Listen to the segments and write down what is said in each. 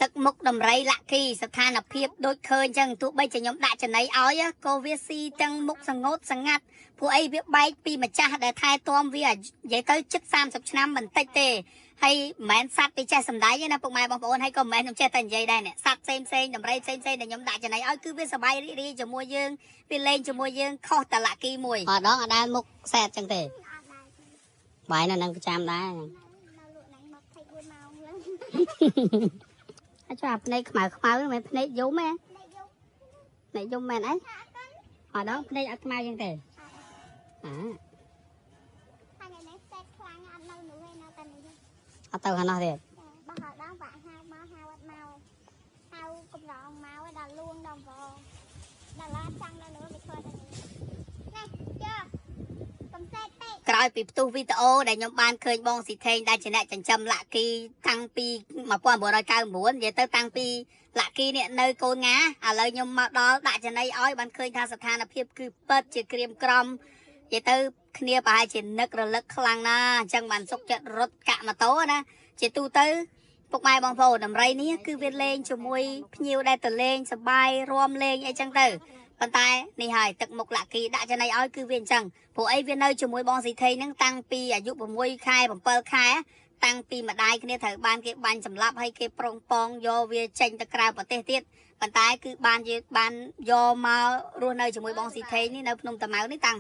ទឹកមុខដំរីលាក់គីស្ថានភាពដូចឃើញចឹងទោះបីជាខ្ញុំដាក់ចំណៃឲ្យក៏វាស៊ីទាំងមុខសង្ងត់សង្ងាត់ពួកអីវាបែកពីម្ចាស់ដែលថែទាំវានិយាយទៅជិត30ឆ្នាំបន្តិចទេហើយមិនមែនសัตว์ពីចេះសម្ដែងទេណាពុកម៉ែបងប្អូនហើយក៏មិនមែនខ្ញុំចេះតែនិយាយដែរនេះសัตว์ផ្សេងដំរីផ្សេងដែលខ្ញុំដាក់ចំណៃឲ្យគឺវាសប្បាយរីករាយជាមួយយើងវាលេងជាមួយយើងខុសតែលាក់គីមួយអត់ដងអត់ដែលមុខសែតចឹងទេបាយនៅនឹងប្រចាំដែរអាចថាភ្នែកខ្មៅមិនភ្នែកយំទេភ្នែកយំមែនអីអត់ដល់ភ្នែកអត់ខ្មៅចឹងទេអត់ទៅខាងនោះទេបើហៅដល់បាក់ហៅមកហៅអត់មកហៅកំរងមកឲ្យដល់លួងដល់វដល់ឡានចង់ដល់នោះវាធ្វើទៅនេះចុះកំសេតពេកក្រោយពីផ្ទុះវីដេអូដែលខ្ញុំបានឃើញបងស៊ីថេងដែលជាអ្នកចិញ្ចឹមលាក់គីតាំងពី1999និយាយទៅតាំងពីលាក់គីនេះនៅកូនងាឥឡូវខ្ញុំមកដល់ដាក់ចំណៃឲ្យបានឃើញថាស្ថានភាពគឺពិតជាក្រៀមក្រំនិយាយទៅគ្នាប្រហែលជានឹករលឹកខ្លាំងណាស់អញ្ចឹងបានសុកចិត្តរត់កាក់ម៉ូតូណាជាទូទៅពុកម៉ែបងប្អូនដំរីនេះគឺវាលេងជាមួយភ្ញៀវដែលទៅលេងសប្បាយរួមលេងអីចឹងទៅប៉ុន្តែនេះហើយទឹកមុខលាក់គីដាក់ចំណៃឲ្យគឺវាអញ្ចឹងព្រោះអីវានៅជាមួយបងស៊ីថេងហ្នឹងតាំងពីអាយុ6ខែ7ខែតាំងពីម្ដាយគ្នាត្រូវបានគេបាញ់សម្លាប់ហើយគេប្រងប៉ងយកវាចេញទៅក្រៅប្រទេសទៀតប៉ុន្តែគឺបានយកមករស់នៅជាមួយបងស៊ីថេងនេះនៅភ្នំតាម៉ៅនេះតាំង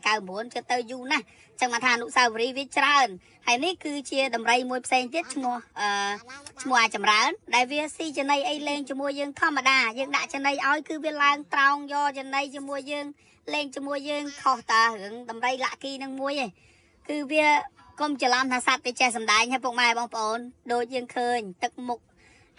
1999ជិតទៅយូរណាស់ចឹងមកថាអនុស្សាវរីយ៍វាច្រើនហើយនេះគឺជាដំរីមួយផ្សេងទៀតឈ្មោះអាចម្រើនដែលវាស៊ីចំណីអីលេងជាមួយយើងធម្មតាយើងដាក់ចំណីឲ្យគឺវាឡើងត្រោងយកចំណីជាមួយយើងលេងជាមួយយើងខុសតារឿងដំរីលាក់គីនឹងមួយឯងគឺវាកុំច្រឡំថាសត្វវាចេះសម្ដែងហើយពុកម៉ែបងប្អូនដូចយើងឃើញទឹកមុខ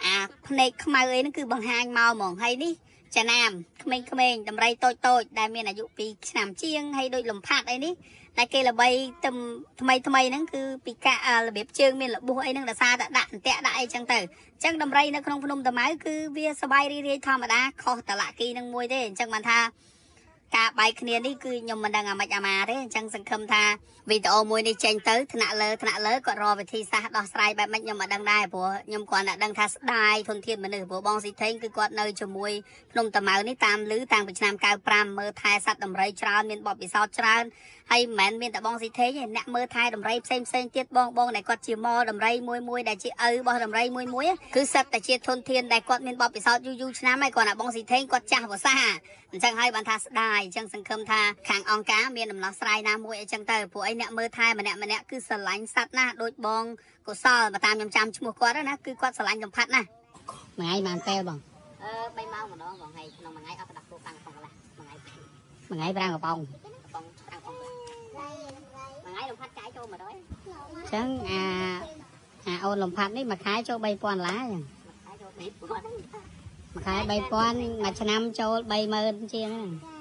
អាភ្នែកខ្មៅអីហ្នឹងគឺបង្ហាញមកហ្មងហើយនេះចាណាមក្មេងដំរីតូចដែលមានអាយុ2ឆ្នាំជាងហើយដូចលំផាត់អីនេះតែគេល្បីទឹមថ្មីហ្នឹងគឺពីការបៀបជើងមានរបួសអីហ្នឹងដោយសារតែដាក់អន្ទាក់ដាក់អីចឹងទៅអញ្ចឹងដំរីនៅក្នុងភ្នំតាម៉ៅគឺវាសប្បាយរីករាយធម្មតាខុសតលាក់គីនឹងមួយទេអញ្ចឹងបានថាការបែកគ្នានេះគឺខ្ញុំមិនដឹងអាម៉េចអាម៉ាទេអញ្ចឹងសង្ឃឹមថាវីដេអូមួយនេះចេញទៅថ្នាក់លើគាត់រកវិធីសាស្ត្រដោះស្រាយបែបម៉េចខ្ញុំមិនដឹងដែរព្រោះខ្ញុំគ្រាន់តែដឹងថាស្ដាយធនធានមនុស្សព្រោះបងស៊ីថេងគឺគាត់នៅជាមួយភ្នំតាម៉ៅនេះតាមឮតាំងពីឆ្នាំ95មើលថែសត្វដំរីច្រើនមានបទពិសោធន៍ច្រើនហើយមិនមែនមានតែបងស៊ីថេងទេអ្នកមើលថែដំរីផ្សេងទៀតបងដែលគាត់ជាមដំរីមួយដែលជាឪរបស់ដំរីមួយគឺសិតតែជាធនធានដែលគាត់មានបទពិសោធន៍យូរឆ្នាំហើយគាត់ណាបងស៊ីថេងគាត់ចាស់វសាអញ្ចឹងហើយបានថាស្ដាយអញ្ចឹងសង្ឃឹមថាខាងអង្គការមានដំណោះស្រាយណាមួយអីចឹងទៅព្រោះអីអ្នកមើលថែម្នាក់គឺស្រឡាញ់សត្វណាដូចបងកុសលបើតាមខ្ញុំចាំឈ្មោះគាត់ណាគឺគាត់ស្រឡាញ់សំផាត់ណាមួយថ្ងៃបានពេលបង3ម៉ោងម្ដងបងថ្ងៃក្នុងមួយថ្ងៃអត់ដាក់គោប៉ាំងកំប៉ុងកន្លះមួយថ្ងៃ5កំប៉ុងមួយថ្ងៃលំផាត់ចាយចូល100អញ្ចឹងអាអូនលំផាត់នេះមួយខែចូល3000ឡាចឹងមួយខែ3000មួយឆ្នាំចូល30000ជាងហ្នឹង